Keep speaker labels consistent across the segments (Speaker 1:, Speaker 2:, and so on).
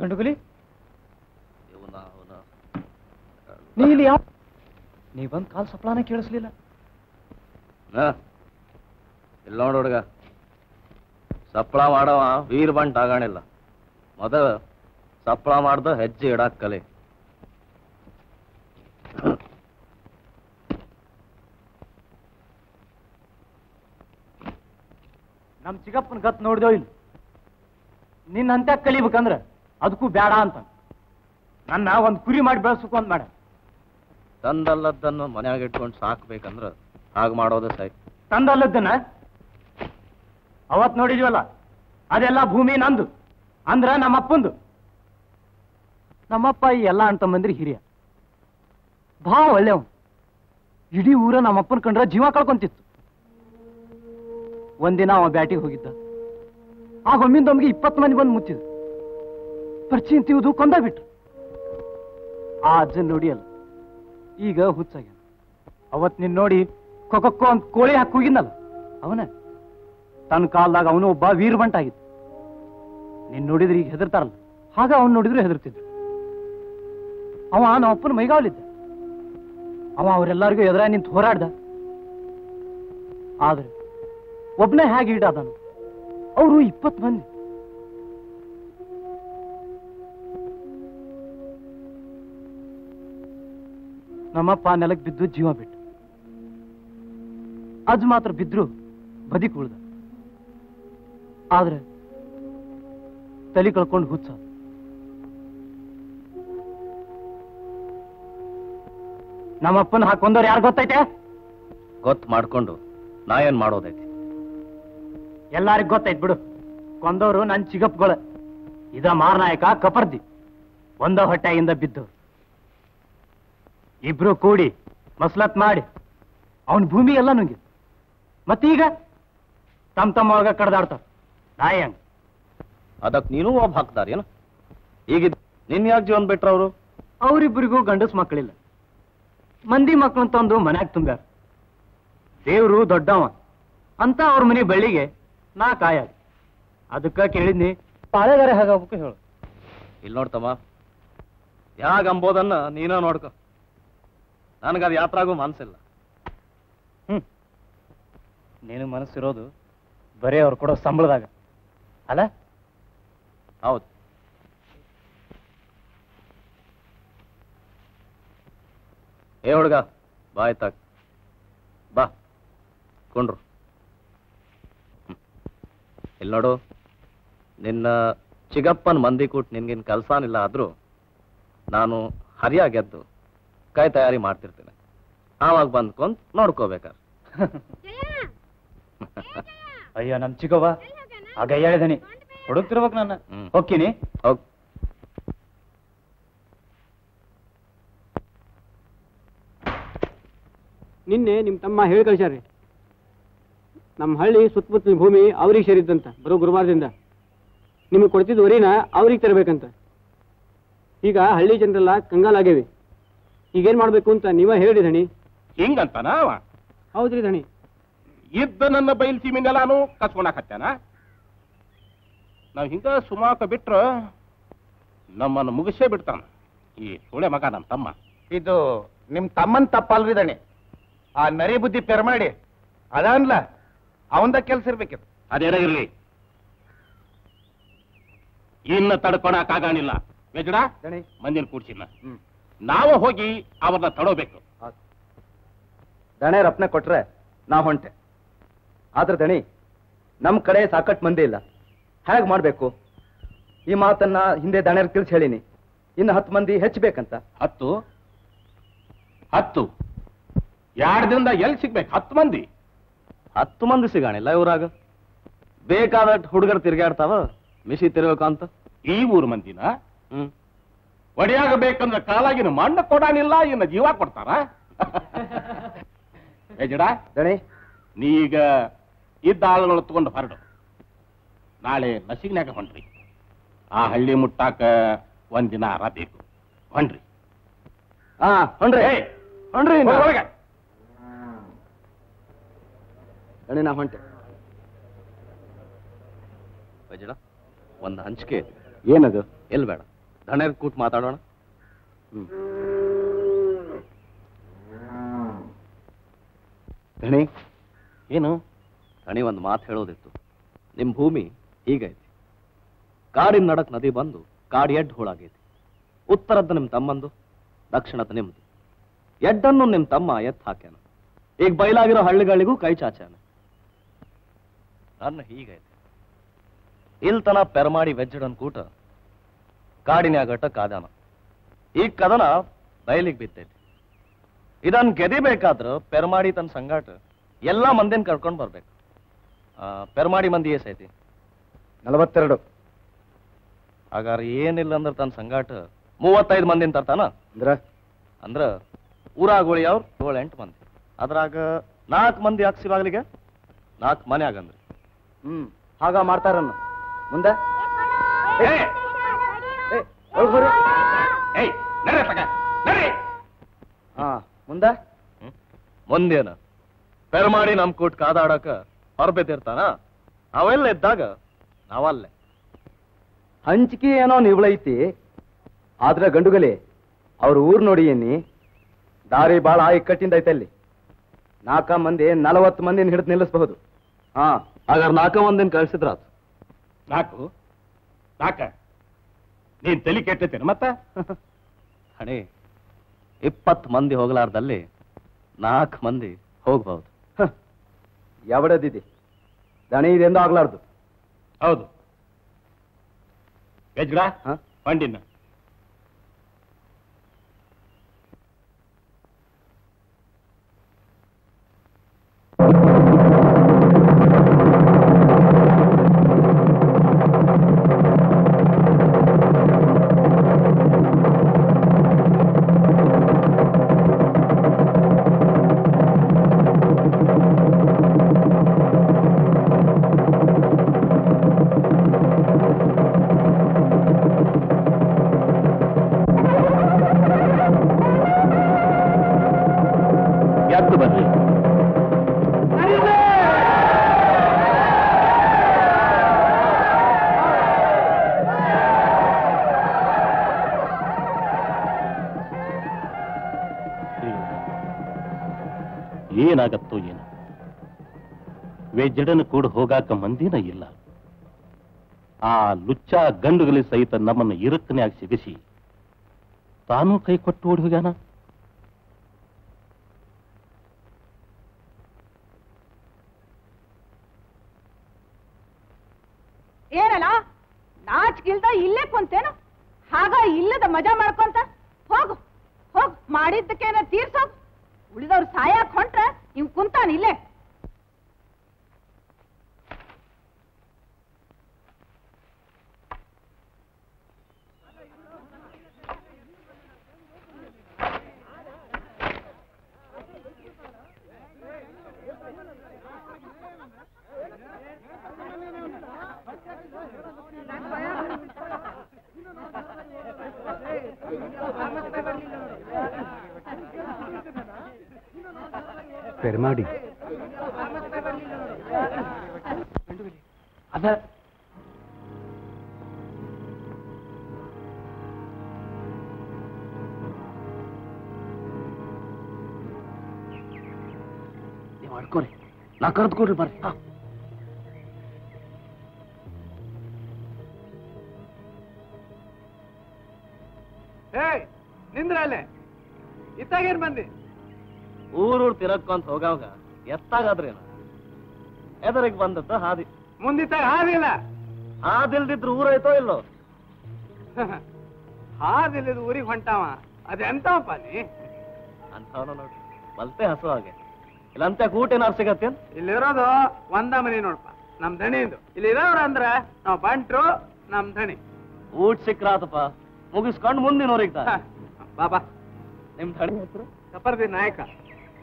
Speaker 1: ಗಂಡುಗುಲಿ ನೀ ಇಲ್ಲಿ ಯಾವ ನೀ ಬಂದ್ ಕಾಲ್ ಸಪ್ಲಾನ ಕೇಳಿಸ್ಲಿಲ್ಲ.
Speaker 2: ಇಲ್ಲ ನೋಡು ಹುಡುಗ, ಸಪ್ಳ ಮಾಡವ ವೀರ್ ಬಂಟ್ ಆಗಾಣಿಲ್ಲ. ಮೊದಲ ಸಪ್ಳ ಮಾಡ್ದ ಹೆಜ್ಜೆ ಇಡಾಕ್ ಕಲೆ.
Speaker 1: ನಮ್ ಚಿಗಪ್ಪನ ಗತ್ ನೋಡಿದೋ ಇಲ್ಲ, ನಿನ್ನಂತ ಕಲಿಬೇಕಂದ್ರ ಅದಕ್ಕೂ ಬೇಡ ಅಂತ ನನ್ನ ಒಂದ್ ಕುರಿ ಮಾಡಿ ಬೆಳೆಸಬೇಕು ಅಂತ ಮಾಡ.
Speaker 2: ತಂದಲ್ಲದನ್ನು ಮನ್ಯಾಗ ಇಟ್ಕೊಂಡು ಸಾಕ್ಬೇಕಂದ್ರ ಹಾಗೆ ಮಾಡೋದು ಸೈ.
Speaker 1: ತಂದಲ್ಲದನ್ನ ಅವತ್ ನೋಡಿದ್ವಲ್ಲ, ಅದೆಲ್ಲ ಭೂಮಿ ನಂದು ಅಂದ್ರ ನಮ್ಮಪ್ಪಂದು. ನಮ್ಮಪ್ಪ ಈ ಎಲ್ಲ ಅಂತಂಬಂದ್ರಿ ಹಿರಿಯ, ಭಾಳ ಒಳ್ಳೆವ. ಇಡೀ ಊರ ನಮ್ಮಪ್ಪನ ಕಂಡ್ರ ಜೀವ ಕಳ್ಕೊಂತಿತ್ತು. ಒಂದಿನ ಅವ ಬ್ಯಾಟಿಗೆ ಹೋಗಿದ್ದ, ಆಗ ಒಮ್ಮಿಂದೊಮ್ಮಿಗೆ 20 ಮಂದಿ ಬಂದು ಮುಚ್ಚಿದ್ರು. ಪರಿಚಯ ತಿವುದು ಕೊಂದ ಬಿಟ್ರು. ಆ ಅಜ್ಜನ್ ನೋಡಿ ಅಲ್ಲ ಈಗ ಹುಚ್ಚಾಗ್ಯಾನ. ಅವತ್ ನಿನ್ ನೋಡಿ ಕೊಕ್ಕೋ ಅಂತ ಕೋಳಿ ಹಾಕಿ ಹೋಗಿದ್ನಲ್ಲ ಅವನ. ತನ್ನ ಕಾಲದಾಗ ಅವನು ಒಬ್ಬ ವೀರ್ ಬಂಟಾಗಿದ್ದ. ನೀನ್ ನೋಡಿದ್ರೆ ಈಗ ಹೆದರ್ತಾರಲ್ಲ, ಹಾಗ ಅವನ್ ನೋಡಿದ್ರು ಹೆದರ್ತಿದ್ರು. ಅವ ನಮ್ಮಪ್ಪನ ಮೈಗಾವಲಿದ್ದ. ಅವ ಅವರೆಲ್ಲರಿಗೂ ಎದುರ ನಿಂತು ಹೋರಾಡ್ದ. ಆದ್ರೆ ಒಬ್ನೇ ಹೇಗೆ ಈಡಾದನು, ಅವರು 20 ಮಂದಿ. ನಮ್ಮಪ್ಪ ನೆಲಕ್ಕೆ ಬಿದ್ದು ಜೀವ ಬಿಟ್ಟು, ಅಜ್ ಮಾತ್ರ ಬಿದ್ರು ಬದಿಕ್ ಉಳ್ದ. ಆದ್ರೆ ತಲೆ ಕಳ್ಕೊಂಡು ಹುಚ್ಚ. ನಮ್ಮಪ್ಪನ ಹಾಕೊಂಡವ್ರು ಯಾರು ಗೊತ್ತೈತೆ?
Speaker 2: ಗೊತ್ತು ಮಾಡ್ಕೊಂಡು ನಾ ಏನ್ ಮಾಡೋದೈತಿ?
Speaker 1: ಎಲ್ಲಾರಿಗೂ ಗೊತ್ತೈತ್ ಬಿಡು. ಕೊಂದವರು ನನ್ ಚಿಗಪ್ಗಳ. ಇದ ಮಾರನಾಯಕ ಕಪರ್ದಿ ಒಂದ ಹೊಟ್ಟೆಯಿಂದ ಬಿದ್ದು ಇಬ್ರು ಕೂಡಿ ಮಸ್ಲತ್ ಮಾಡಿ ಅವನ್ ಭೂಮಿ ಎಲ್ಲ ನುಂಗಿ ಮತ್ತೀಗ ತಮ್ಮ ಒಳಗ ಕಡ್ದಾಡ್ತಾರ. ನಾಯಂಗ್
Speaker 2: ಅದಕ್ ನೀನು ಒಬ್ಬ ಹಾಕ್ತಾರೇನು? ಈಗ ನಿನ್ ಯಾಕೆ ಜೀವನ್ ಬಿಟ್ರ ಅವರು?
Speaker 1: ಅವರಿಬ್ಬರಿಗೂ ಗಂಡಸ್ ಮಕ್ಕಳಿಲ್ಲ. ಮಂದಿ ಮಕ್ಕಳು ತಂದು ಮನ್ಯಾಗ ತುಂಬ್ಯಾರ. ದೇವ್ರು ದೊಡ್ಡವ ಅಂತ ಅವ್ರ ಮನೆ ಬಳ್ಳಿಗೆ ನಾ ಕಾಯಾಗ. ಅದಕ್ಕ ಕೇಳಿದ್ನಿ, ಪಾಳೆಗಾರೆ ಹಾಗಾಗ್ಬೇಕು ಹೇಳು.
Speaker 2: ಇಲ್ಲಿ ನೋಡ್ತಮ್ಮ, ಯಾಗ ಅಂಬೋದನ್ನ ನೀನ ನೋಡ್ಕೊ. ನನಗದು ಯಾತ್ರಾಗೂ ಮನ್ಸಿಲ್ಲ.
Speaker 1: ನೀನು ಮನಸ್ಸಿರೋದು ಬರೀ ಅವ್ರು ಕೊಡೋ ಸಂಬಳದಾಗ ಅಲ್ಲ?
Speaker 2: ಹೌದು. ಏ ಹುಡುಗ, ಬಾಯ್ ತಾಕ್ ಬಾ ಕೊಂಡ್ರು. ಇಲ್ಲಿ ನೋಡು, ನಿನ್ನ ಚಿಗಪ್ಪನ ಮಂದಿ ಕೂಟ್ ನಿನ್ಗಿನ್ ಕೆಲ್ಸಾನಿಲ್ಲ ಆದ್ರೂ ನಾನು ಹರಿಯ ಗೆದ್ದು ಕೈ ತಯಾರಿ ಮಾಡ್ತಿರ್ತೇನೆ. ಆವಾಗ ಬಂದ್ಕೊಂಡ್ ನೋಡ್ಕೋಬೇಕಾರೆ.
Speaker 1: ಅಯ್ಯೋ ನಮ್ ಚಿಗವ್ವ ಆಗ ಹೇಳಿದನಿ ಹುಡುಕ್ತಿರ್ಬೇಕು. ನನ್ನ ಹೋಗ್ತೀನಿ.
Speaker 2: ಹೋಗ್.
Speaker 3: ನಿನ್ನೆ ನಿಮ್ಮ ತಮ್ಮ ಹೇಳಿ ಕಳಿಸ್ಯಾರಿ, ನಮ್ಮ ಹಳ್ಳಿ ಸುತ್ತಮುತ್ತಲಿನ ಭೂಮಿ ಅವ್ರಿಗೆ ಸೇರಿದ್ದಂತ. ಬರೋ ಗುರುವಾರದಿಂದ ನಿಮಗೆ ಕೊಡ್ತಿದ್ದ ವರಿನ ಅವ್ರಿಗೆ ತರಬೇಕಂತ. ಈಗ ಹಳ್ಳಿ ಜನರೆಲ್ಲ ಕಂಗಾಲಾಗೇವಿ. ಈಗೇನ್ ಮಾಡ್ಬೇಕು ಅಂತ ನೀವ ಹೇಳಿ ಧಣಿ.
Speaker 4: ಹಿಂಗಂತಾನ ಅವ?
Speaker 3: ಹೌದ್ರಿ ಧಣಿ.
Speaker 4: ಇದ್ದ ನನ್ನ ಬಯಲು ಸೀಮೆನೆಲ್ಲಾನು ಕಸ್ಕೊಳಕತ್ತಾನ. ನಾವ್ ಹಿಂಗ ಸುಮಾಕ ಬಿಟ್ರ ನಮ್ಮನ್ನು ಮುಗಿಸೇ ಬಿಡ್ತಾನ ಈ ಸುಳೆ ಮಗ ನಮ್ಮ ತಮ್ಮ.
Speaker 5: ಇದು ನಿಮ್ ತಮ್ಮನ್ ತಪ್ಪಲ್ರಿ ದಣಿ. ಆ ನರಿ ಬುದ್ಧಿ ಪೆರ್ಮಾಡಿ ಅದನ್ಲ ಅವಂದ ಕೆಲ್ಸ ಇರ್ಬೇಕಿತ್ತು.
Speaker 4: ಅದೇನ ಇರ್ಲಿ, ಇನ್ನ ತಡ್ಕೊಳಕಾಗಾಣಿಲ್ಲ. ವೆಜಡ ಮಂದಿನ ಕೂಡ್ಸಿಲ್ಲ, ನಾವು ಹೋಗಿ ಅವ್ರನ್ನ ತಡೋಬೇಕು.
Speaker 2: ದಣೆ ರಪ್ನೆ ಕೊಟ್ರೆ ನಾ ಹೊಂಟೆ. ಆದ್ರೆ ದಣಿ, ನಮ್ ಕಡೆ ಸಾಕಷ್ಟು ಮಂದಿ ಇಲ್ಲ. ಹೇಗ್ ಮಾಡ್ಬೇಕು? ಈ ಮಾತನ್ನ ಹಿಂದೆ ದಣೆರ್ ತಿಳಿಸಿ ಹೇಳಿನಿ. ಇನ್ನು 10 ಮಂದಿ ಹೆಚ್ಚಬೇಕಂತ.
Speaker 4: 10 2 ದಿನದ ಎಲ್ಲಿ ಸಿಗ್ಬೇಕು? 10 ಮಂದಿ?
Speaker 2: 10 ಮಂದಿ ಸಿಗಾಣಿಲ್ಲ ಇವ್ರಾಗ. ಬೇಕಾದ ಹುಡುಗರು ತಿರ್ಗಾಡ್ತಾವ ಮಿಸಿ ತಿರ್ಬೇಕಂತ.
Speaker 4: ಈ ಊರು ಮಂದಿನ ಒಡೆಯಾಗಬೇಕಂದ್ರೆ ಕಾಲಾಗಿನ ಮಣ್ಣು ಕೊಡಾನಿಲ್ಲ, ಇನ್ನು ಜೀವ ಕೊಡ್ತಾರ? ಜಡ
Speaker 2: ದಣಿ,
Speaker 4: ನೀಗ ಇದ್ದ ಆಳುಗಳು ತಗೊಂಡು ಹೊರಡು. ನಾಳೆ ನಸಿಗ್ನಾಗ ಹೊಂಡ್ರಿ. ಆ ಹಳ್ಳಿ ಮುಟ್ಟಾಕ ಒಂದಿನ ಆರ ಬೇಕು. ಹೊಂಡ್ರಿ.
Speaker 2: ಹೊಂಡ್ರಿ ಹೊಂಡ್ರಿ
Speaker 4: ಒಳಗೆ.
Speaker 2: ದಣಿ, ನಾ ಹೊಂಟೆ. ಒಂದು ಹಂಚಿಕೆ.
Speaker 4: ಏನದು?
Speaker 2: ಎಲ್ಲಿ ಬೇಡ. ದಣೇರ್ ಕೂತ್ ಮಾತಾಡೋಣ. ಧಣಿ
Speaker 4: ಏನು?
Speaker 2: ಧಣಿ ಒಂದು ಮಾತು ಹೇಳೋದಿತ್ತು. ನಿಮ್ ಭೂಮಿ ಹೀಗೈತಿ. ಕಾಡಿನ ನಡಕ್ ನದಿ ಬಂದು ಕಾಡಿ ಎಡ್ ಹೋಳಾಗೈತಿ. ಉತ್ತರದ್ದು ನಿಮ್ ತಮ್ಮಂದು, ದಕ್ಷಿಣದ ನಿಮ್ದು. ಎಡ್ಡನ್ನು ನಿಮ್ ತಮ್ಮ ಎತ್ ಹಾಕ್ಯಾನ. ಈಗ ಬಯಲಾಗಿರೋ ಹಳ್ಳಿಗಳಿಗೂ ಕೈ ಚಾಚಾನ. ನನ್ನ ಹೀಗೈತಿ. ಇಲ್ತನ ಪೆರ್ಮಾಡಿ ವೆಜ್ಜಡನ್ ಕೂಟ ಕಾಡಿನ್ಯಾಗಟ್ಟ ಕಾದಾನ. ಈ ಕದನ ಬಯಲಿಗೆ ಬಿತ್ತೈತಿ. ಇದನ್ ಗೆದಿಬೇಕಾದ್ರ ಪೆರ್ಮಾಡಿ ತನ್ನ ಸಂಗಾಟ ಎಲ್ಲಾ ಮಂದಿನ ಕರ್ಕೊಂಡ್ ಬರ್ಬೇಕು. ಪೆರ್ಮಾಡಿ ಮಂದಿ ಎಸೈತಿ?
Speaker 5: 42.
Speaker 2: ಹಾಗಾರ ಏನಿಲ್ಲ ಅಂದ್ರೆ ತನ್ನ ಸಂಗಾಟ 35 ಮಂದಿನ ತರ್ತಾನ. ಅಂದ್ರ ಊರಾಗೋಳಿ ಅವ್ರು 7-8 ಮಂದಿ. ಅದ್ರಾಗ 4 ಮಂದಿ ಹಾಕ್ಸಿವಾಗ್ಲಿಗೆ 4 ಮನೆ ಆಗಂದ್ರಿ.
Speaker 1: ಹಾಗ ಮಾಡ್ತಾರನ್ನ ಮುಂದೆ ಮುಂದೆ
Speaker 2: ಮುಂದೇನ ಪೆರ್ಮಾಡಿ ನಮ್ ಕೂಟ್ ಕಾದಾಡಕ ಹೊರಬಿದ್ದಿರ್ತಾನ. ಅವೆಲ್ಲ ಇದ್ದಾಗ ನಾವಲ್ಲೇ.
Speaker 1: ಹಂಚಿಕೆ ಏನೋ ನಿವಳೈತಿ. ಆದ್ರ ಗಂಡುಗಲಿ ಅವ್ರ ಊರ್ ನೋಡಿ ಎನ್ನಿ, ದಾರಿ ಬಾಳ ಇಕ್ಕಟ್ಟಿಂದ ಐತಲ್ಲಿ. 4 ಮಂದಿ 40 ಮಂದಿನ ಹಿಡಿದು ನಿಲ್ಲಿಸಬಹುದು.
Speaker 2: ಹಾಗಾದ್ರೆ 4 ಮಂದಿನ ಕಳ್ಸಿದ್ರಾತು.
Speaker 4: 4 ನೀನ್ ತಲೆ ಕೆಟ್ಟೈತೇನ ಮತ್ತ?
Speaker 2: ಹಣೆ 20 ಮಂದಿ ಹೋಗ್ಲಾರ್ದಲ್ಲಿ 4 ಮಂದಿ ಹೋಗ್ಬಹುದು.
Speaker 1: ಯಾವಡದಿದೆ ದಣಿ ಇದೆಂದು ಆಗ್ಲಾರ್ದು.
Speaker 4: ಹೌದು. ವೆಜ್ಡ ಪಂಡಿನ ಬರ್ರಿ. ಏನಾಗತ್ತೋ ಏನು, ವೆಜ್ಜಡನ ಕೂಡ ಹೋಗಾಕ ಮಂದಿನ ಇಲ್ಲ. ಆ ಲುಚ್ಚ ಗಂಡುಗಲಿ ಸಹಿತ ನಮ್ಮನ್ನು ಇರುಕ್ಕನ್ಯಾಗ ಸಿಗಿಸಿ ತಾನೂ ಕೈ ಕೊಟ್ಟು ಓಡಿ ಹೋಗ್ಯಾನ.
Speaker 6: ಏನಲ್ಲ ನಾಚಿಗಿಲ್ದ ಇಲ್ಲೇ ಕುಂತೇನು? ಹಾಗ ಇಲ್ಲದ ಮಜಾ ಮಾಡ್ಕೊಂತ ಹೋಗು ಹೋಗ್, ಮಾಡಿದ್ದಕ್ಕೇನ ತೀರ್ಸೋಗ್. ಉಳಿದವ್ರು ಸಾಯಕ್ ಹೊಂಟ್ರ ಇವ್ ಕುಂತಾನ ಇಲ್ಲೇ.
Speaker 3: ಪೆರ್ಮಾಡಿ
Speaker 1: ಅದ ನೀವು ಅಡ್ಕೋರಿ, ನಾ ಕರೆದುಕೊಡ್ರಿ ಬರ್ರಿ.
Speaker 3: ನಿಂದ್ರಲ್ಲೇ ಇತ್ತಾಗೇನ್ ಬಂದಿ?
Speaker 2: ಊರೂರ್ ತಿರಕ್ಕೊಂತ ಹೋಗಾವಾಗ ಎತ್ತಾಗಾದ್ರೇನ ಎದರಿಗೆ ಬಂದತ್ತ ಹಾದಿ.
Speaker 3: ಮುಂದಿತ್ತಾಗ ಹಾದಿಲ್ಲ.
Speaker 2: ಹಾದಿಲ್ದಿದ್ರು ಊರೈತೋ ಇಲ್ಲೋ?
Speaker 3: ಹಾದಿಲ್ಲದ ಊರಿಗೆ ಹೊಂಟಾವ. ಅದೆಂತವಪ್ಪ ನೀ?
Speaker 2: ಅಂತವನ ನೋಡಿ ಬಲ್ತೆ ಹಸು ಹಾಗೆ. ಇಲ್ಲಂತ ಊಟ ಏನಾರು ಸಿಗತ್ತೇನ್?
Speaker 3: ಇಲ್ಲಿರೋದು ಒಂದ ಮನಿ ನೋಡಪ್ಪ, ನಮ್ ದಣಿಂದು. ಇಲ್ಲಿ ಇರೋರು ಅಂದ್ರ ನಾವ್ ಬಂಟ್ರು, ನಮ್ ದಣಿ.
Speaker 2: ಊಟ ಸಿಕ್ರಾತಪ್ಪ, ಮುಗಿಸ್ಕೊಂಡು ಮುಂದಿನವ್ರಿಗೆ.
Speaker 3: ಬಾಬಾ,
Speaker 2: ನಿಮ್ ದಣಿ ಹೆಸರು?
Speaker 3: ಸಫರ್ದಿ ನಾಯಕ.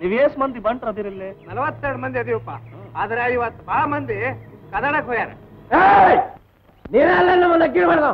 Speaker 2: ನೀವ್ ಎಷ್ಟ್ ಮಂದಿ ಬಂಟ್ರ ಅದಿರಿಲ್ಲೇ?
Speaker 3: 42 ಮಂದಿ ಅದೀವಪ್ಪ. ಆದ್ರೆ ಇವತ್ತು ಬಹಳ ಮಂದಿ ಕದಡಕ್ ಹೋಗ್ಯಾರ.
Speaker 1: ನೀರೆಲ್ಲ ನಮ್ಮನ್ನ ಕೀಳ್ಬಾರ್ದು.